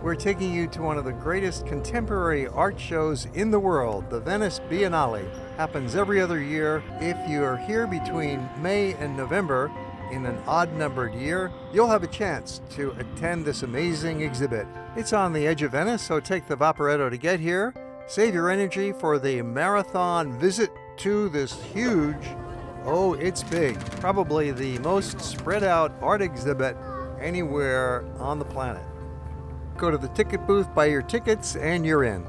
We're taking you to one of the greatest contemporary art shows in the world. The Venice Biennale happens every other year. If you're here between May and November in an odd-numbered year, you'll have a chance to attend this amazing exhibit. It's on the edge of Venice, so take the Vaporetto to get here. Save your energy for the marathon visit to this huge, oh, it's big, probably the most spread out art exhibit anywhere on the planet. Go to the ticket booth, buy your tickets, and you're in.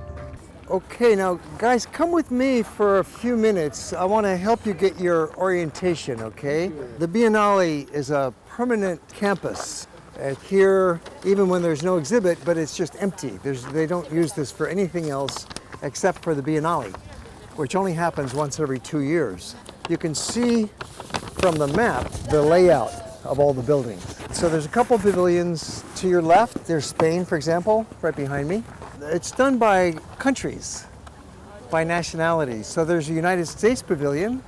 Okay, now guys, come with me for a few minutes. I want to help you get your orientation, okay? The Biennale is a permanent campus here, even when there's no exhibit, but it's just empty. They don't use this for anything else except for the Biennale, which only happens once every 2 years. You can see from the map the layout of all the buildings. So there's a couple of pavilions to your left. There's Spain, for example, right behind me. It's done by countries, by nationalities. So there's a United States pavilion,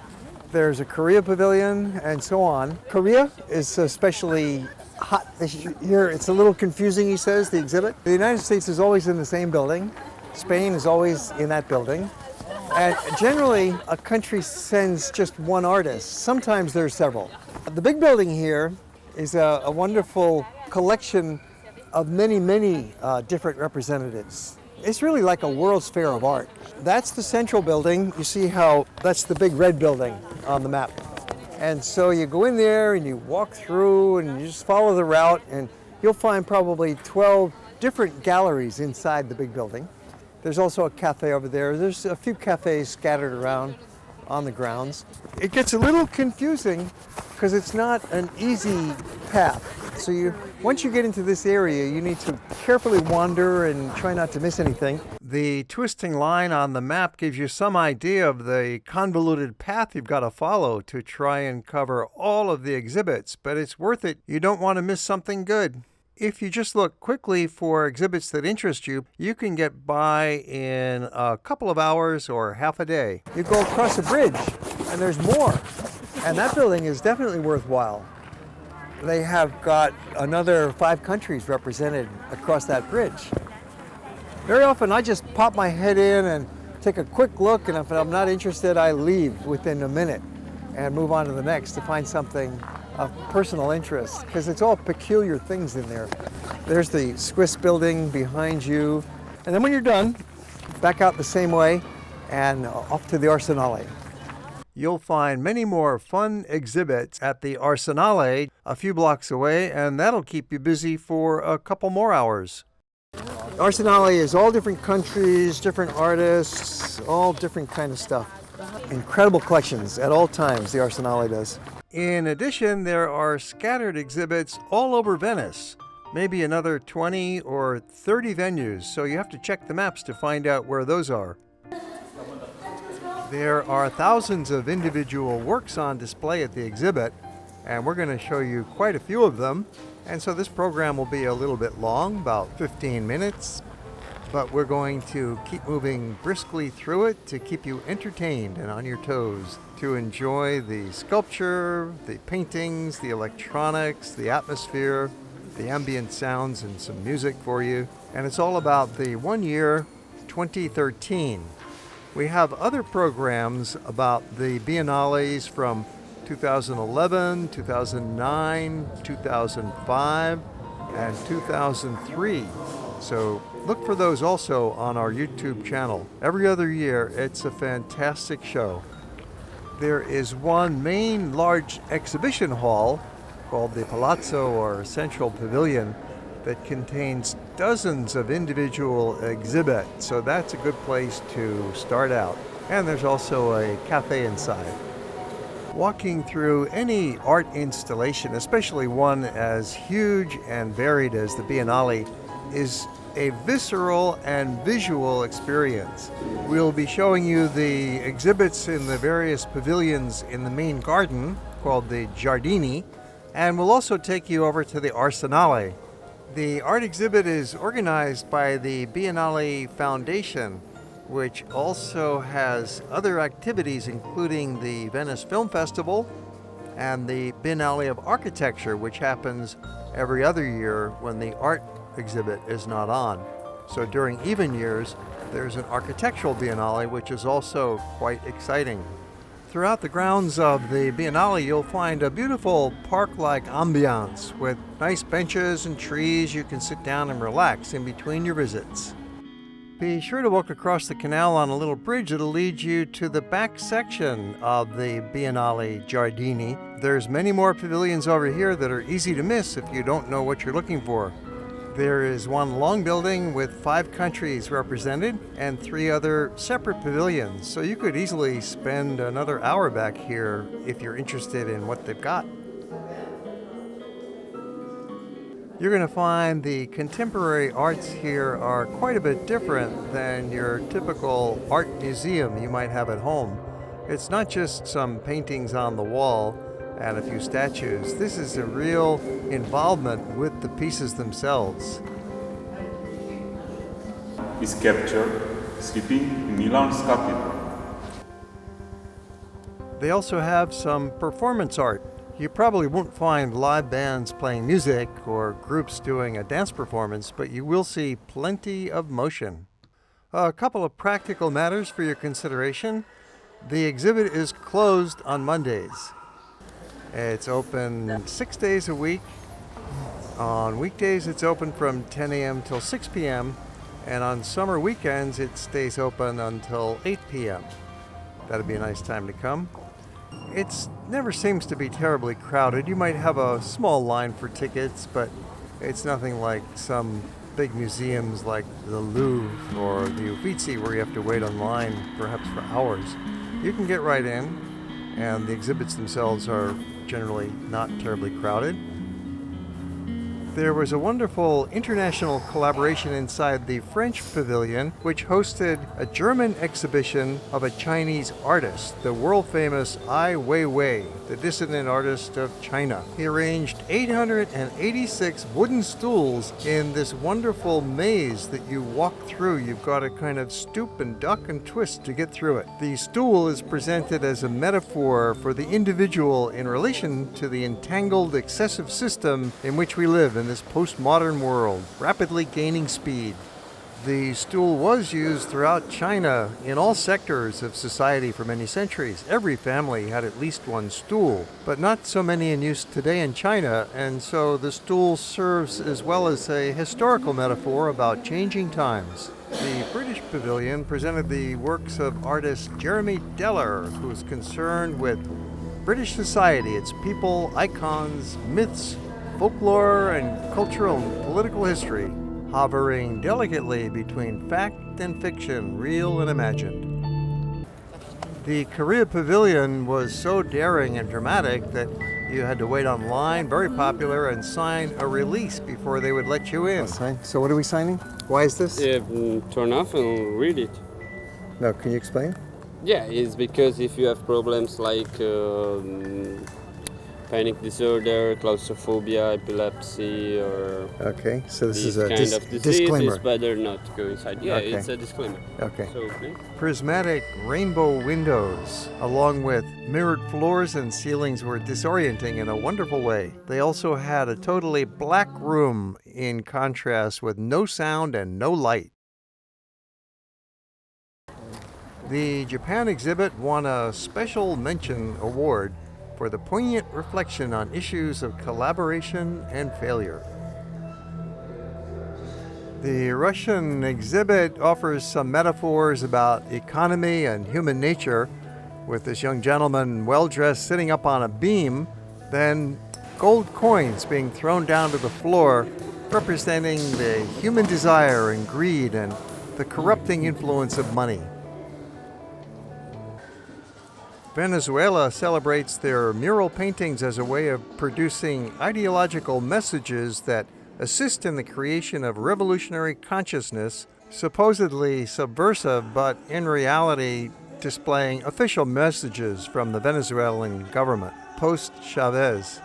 there's a Korea pavilion, and so on. Korea is especially hot this year. It's a little confusing, he says, the exhibit. The United States is always in the same building. Spain is always in that building. And generally, a country sends just one artist. Sometimes there's several. The big building here is a wonderful collection of many different representatives. It's really like a World's Fair of art. That's the central building. You see how that's the big red building on the map. And so you go in there and you walk through and you just follow the route, and you'll find probably 12 different galleries inside the big building. There's also a cafe over there. There's a few cafes scattered around on the grounds. It gets a little confusing because it's not an easy path. So once you get into this area, you need to carefully wander and try not to miss anything. The twisting line on the map gives you some idea of the convoluted path you've got to follow to try and cover all of the exhibits, but it's worth it. You don't want to miss something good. If you just look quickly for exhibits that interest you, you can get by in a couple of hours or half a day. You go across a bridge and there's more. And that building is definitely worthwhile. They have got another 5 countries represented across that bridge. Very often I just pop my head in and take a quick look, and if I'm not interested, I leave within a minute and move on to the next to find something of personal interest, because it's all peculiar things in there. There's the Swiss building behind you. And then when you're done, back out the same way and off to the Arsenale. You'll find many more fun exhibits at the Arsenale a few blocks away, and that'll keep you busy for a couple more hours. Arsenale is all different countries, different artists, all different kind of stuff. Incredible collections at all times, the Arsenale does. In addition, there are scattered exhibits all over Venice, maybe another 20 or 30 venues, so you have to check the maps to find out where those are. There are thousands of individual works on display at the exhibit, and we're going to show you quite a few of them. And so this program will be a little bit long, about 15 minutes, but we're going to keep moving briskly through it to keep you entertained and on your toes, to enjoy the sculpture, the paintings, the electronics, the atmosphere, the ambient sounds, and some music for you. And it's all about the 1 year 2013. We have other programs about the Biennales from 2011, 2009, 2005, and 2003. So look for those also on our YouTube channel. Every other year, it's a fantastic show. There is one main large exhibition hall called the Palazzo or Central Pavilion that contains dozens of individual exhibits. So that's a good place to start out. And there's also a cafe inside. Walking through any art installation, especially one as huge and varied as the Biennale, is a visceral and visual experience. We'll be showing you the exhibits in the various pavilions in the main garden called the Giardini, and we'll also take you over to the Arsenale. The art exhibit is organized by the Biennale Foundation, which also has other activities including the Venice Film Festival and the Biennale of Architecture, which happens every other year when the art exhibit is not on. So during even years, there's an architectural Biennale, which is also quite exciting. Throughout the grounds of the Biennale, you'll find a beautiful park-like ambiance with nice benches and trees you can sit down and relax in between your visits. Be sure to walk across the canal on a little bridge that'll lead you to the back section of the Biennale Giardini. There's many more pavilions over here that are easy to miss if you don't know what you're looking for. There is one long building with 5 countries represented and 3 other separate pavilions, so you could easily spend another hour back here if you're interested in what they've got. You're going to find the contemporary arts here are quite a bit different than your typical art museum you might have at home. It's not just some paintings on the wall and a few statues. This is a real involvement with the pieces themselves. Is captured sleeping in Milan's capital. They also have some performance art. You probably won't find live bands playing music or groups doing a dance performance, but you will see plenty of motion. A couple of practical matters for your consideration. The exhibit is closed on Mondays. It's open 6 days a week. On weekdays, it's open from 10 a.m. till 6 p.m. And on summer weekends, it stays open until 8 p.m. That'd be a nice time to come. It never seems to be terribly crowded. You might have a small line for tickets, but it's nothing like some big museums like the Louvre or the Uffizi where you have to wait online perhaps for hours. You can get right in, and the exhibits themselves are generally not terribly crowded. There was a wonderful international collaboration inside the French Pavilion, which hosted a German exhibition of a Chinese artist, the world-famous Ai Weiwei, the dissident artist of China. He arranged 886 wooden stools in this wonderful maze that you walk through. You've got to kind of stoop and duck and twist to get through it. The stool is presented as a metaphor for the individual in relation to the entangled, excessive system in which we live in this postmodern world, rapidly gaining speed. The stool was used throughout China in all sectors of society for many centuries. Every family had at least one stool, but not so many in use today in China, and so the stool serves as well as a historical metaphor about changing times. The British Pavilion presented the works of artist Jeremy Deller, who is concerned with British society, its people, icons, myths, folklore, and cultural and political history, hovering delicately between fact and fiction, real and imagined. The Korea Pavilion was so daring and dramatic that you had to wait online, very popular, and sign a release before they would let you in. So what are we signing? Why is this? Yeah, turn off and read it. No, can you explain? Yeah, it's because if you have problems like panic disorder, claustrophobia, epilepsy, or Okay, so this is this a kind of disease, disclaimer. it's better not to go inside. Yeah, Okay. it's a disclaimer. Okay. So, please. Prismatic rainbow windows, along with mirrored floors and ceilings, were disorienting in a wonderful way. They also had a totally black room in contrast with no sound and no light. The Japan exhibit won a Special Mention Award for the poignant reflection on issues of collaboration and failure. The Russian exhibit offers some metaphors about economy and human nature, with this young gentleman well-dressed sitting up on a beam, then gold coins being thrown down to the floor, representing the human desire and greed and the corrupting influence of money. Venezuela celebrates their mural paintings as a way of producing ideological messages that assist in the creation of revolutionary consciousness, supposedly subversive, but in reality displaying official messages from the Venezuelan government, post-Chavez.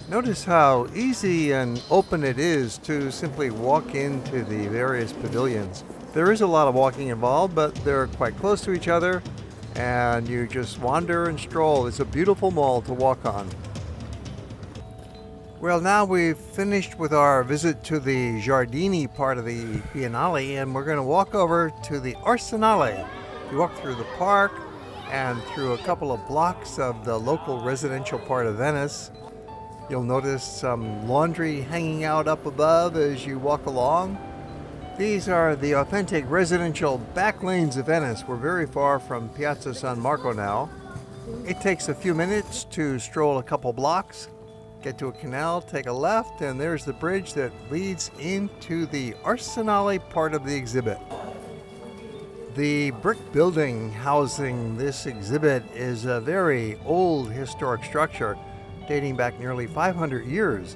Notice how easy and open it is to simply walk into the various pavilions. There is a lot of walking involved, but they're quite close to each other, and you just wander and stroll. It's a beautiful mall to walk on. Well, now we've finished with our visit to the Giardini part of the Biennale, and we're going to walk over to the Arsenale. You walk through the park and through a couple of blocks of the local residential part of Venice. You'll notice some laundry hanging out up above as you walk along. These are the authentic residential back lanes of Venice. We're very far from Piazza San Marco now. It takes a few minutes to stroll a couple blocks, get to a canal, take a left, and there's the bridge that leads into the Arsenale part of the exhibit. The brick building housing this exhibit is a very old historic structure dating back nearly 500 years.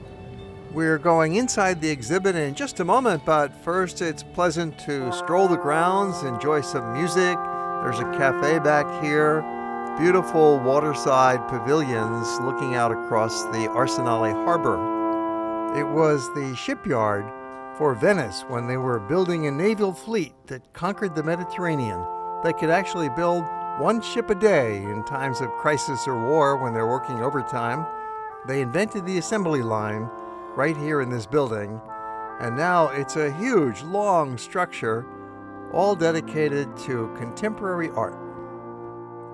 We're going inside the exhibit in just a moment, but first it's pleasant to stroll the grounds, enjoy some music. There's a cafe back here, beautiful waterside pavilions looking out across the Arsenale harbor. It was the shipyard for Venice when they were building a naval fleet that conquered the Mediterranean. They could actually build one ship a day in times of crisis or war when they're working overtime. They invented the assembly line right here in this building, and now it's a huge, long structure, all dedicated to contemporary art.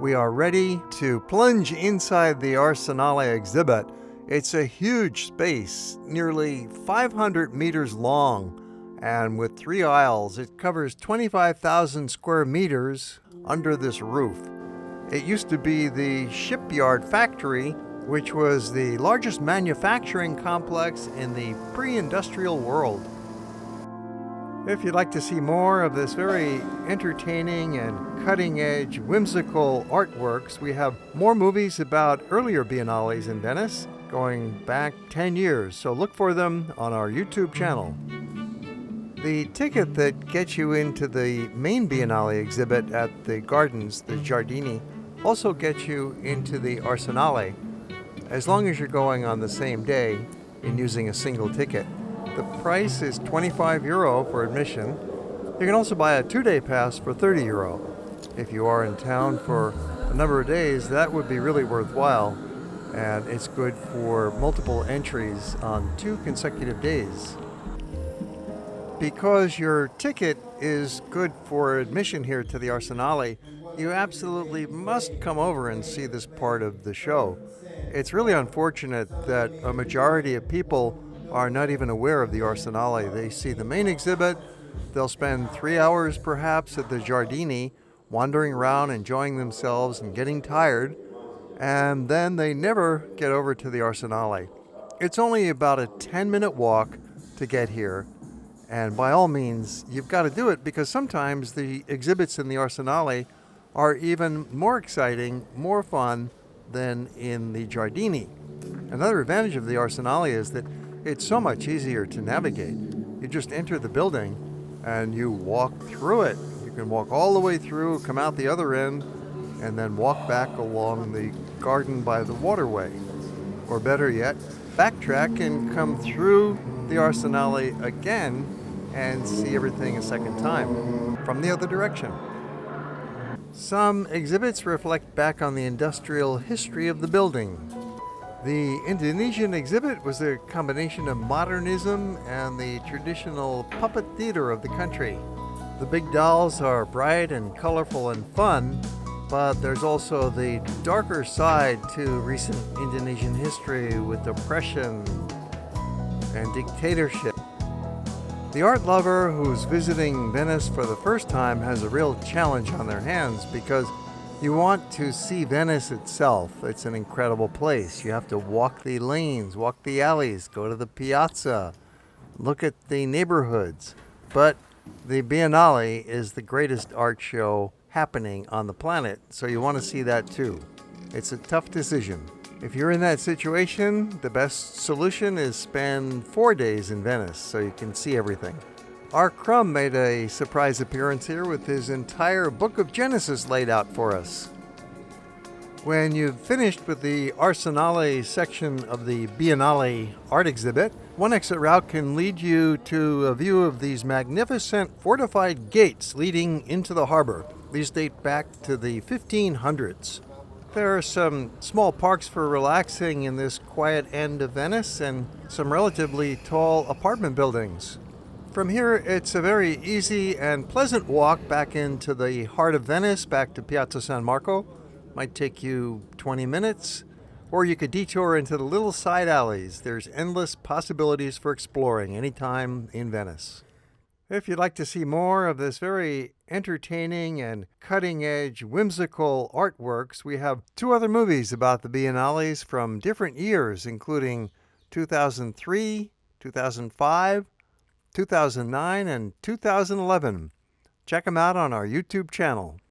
We are ready to plunge inside the Arsenale exhibit. It's a huge space, nearly 500 meters long, and with 3 aisles, it covers 25,000 square meters under this roof. It used to be the shipyard factory, which was the largest manufacturing complex in the pre-industrial world. If you'd like to see more of this very entertaining and cutting-edge, whimsical artworks, we have more movies about earlier biennales in Venice, going back 10 years, so look for them on our YouTube channel. The ticket that gets you into the main Biennale exhibit at the gardens, the Giardini, also gets you into the Arsenale, as long as you're going on the same day and using a single ticket. The price is €25 for admission. You can also buy a 2-day pass for €30. If you are in town for a number of days, that would be really worthwhile, and it's good for multiple entries on 2 consecutive days. Because your ticket is good for admission here to the Arsenale, you absolutely must come over and see this part of the show. It's really unfortunate that a majority of people are not even aware of the Arsenale. They see the main exhibit, they'll spend 3 hours perhaps at the Giardini, wandering around, enjoying themselves and getting tired, and then they never get over to the Arsenale. It's only about a 10-minute walk to get here, and by all means, you've got to do it, because sometimes the exhibits in the Arsenale are even more exciting, more fun than in the Giardini. Another advantage of the Arsenale is that it's so much easier to navigate. You just enter the building and you walk through it. You can walk all the way through, come out the other end, and then walk back along the garden by the waterway. Or better yet, backtrack and come through the Arsenale again and see everything a second time from the other direction. Some exhibits reflect back on the industrial history of the building. The Indonesian exhibit was a combination of modernism and the traditional puppet theater of the country. The big dolls are bright and colorful and fun, but there's also the darker side to recent Indonesian history with oppression and dictatorship. The art lover who's visiting Venice for the first time has a real challenge on their hands, because you want to see Venice itself. It's an incredible place. You have to walk the lanes, walk the alleys, go to the piazza, look at the neighborhoods. But the Biennale is the greatest art show happening on the planet, so you want to see that too. It's a tough decision. If you're in that situation, the best solution is spend 4 days in Venice so you can see everything. R. Crumb made a surprise appearance here with his entire Book of Genesis laid out for us. When you've finished with the Arsenale section of the Biennale art exhibit, one exit route can lead you to a view of these magnificent fortified gates leading into the harbor. These date back to the 1500s. There are some small parks for relaxing in this quiet end of Venice and some relatively tall apartment buildings. From here, it's a very easy and pleasant walk back into the heart of Venice, back to Piazza San Marco. Might take you 20 minutes, or you could detour into the little side alleys. There's endless possibilities for exploring anytime in Venice. If you'd like to see more of this very entertaining and cutting-edge, whimsical artworks, we have 2 other movies about the Biennales from different years, including 2003, 2005, 2009, and 2011. Check them out on our YouTube channel.